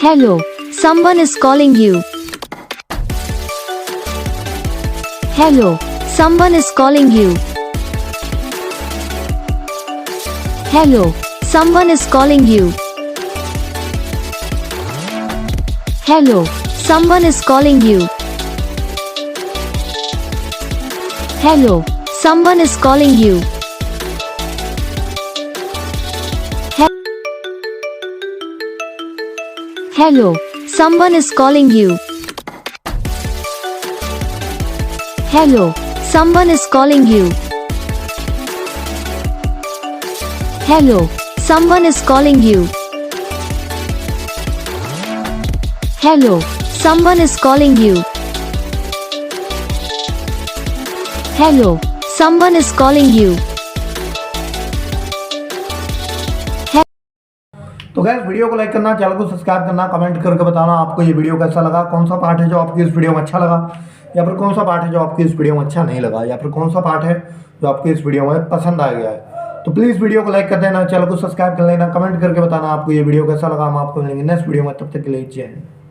Hello, someone is calling you. Hello, someone is calling you. Hello, someone is calling you. Hello, someone is calling you. Hello, someone is calling you. Hello, someone is calling you. Hello, someone is calling you. Hello, someone is calling you. Hello, someone is calling you. Hello, someone is calling you. तो gas video को like करना, channel को subscribe करना, comment करके बताना आपको ये video कैसा लगा, कौन सा पार्ट है जो आपकी इस वीडियो में अच्छा लगा, या फिर कौन सा पार्ट है जो आपकी इस वीडियो में अच्छा नहीं लगा, या फिर कौन सा पार्ट है जो आपकी इस वीडियो में पसंद आ गया है। तो प्लीज़ वीडियो को लाइक कर देना, चैनल को सब्सक्राइब कर लेना, कमेंट करके बताना आपको ये वीडियो कैसा लगा। हम आपको मिलेंगे नेक्स्ट वीडियो में, तब तक के लिए जय हिंद।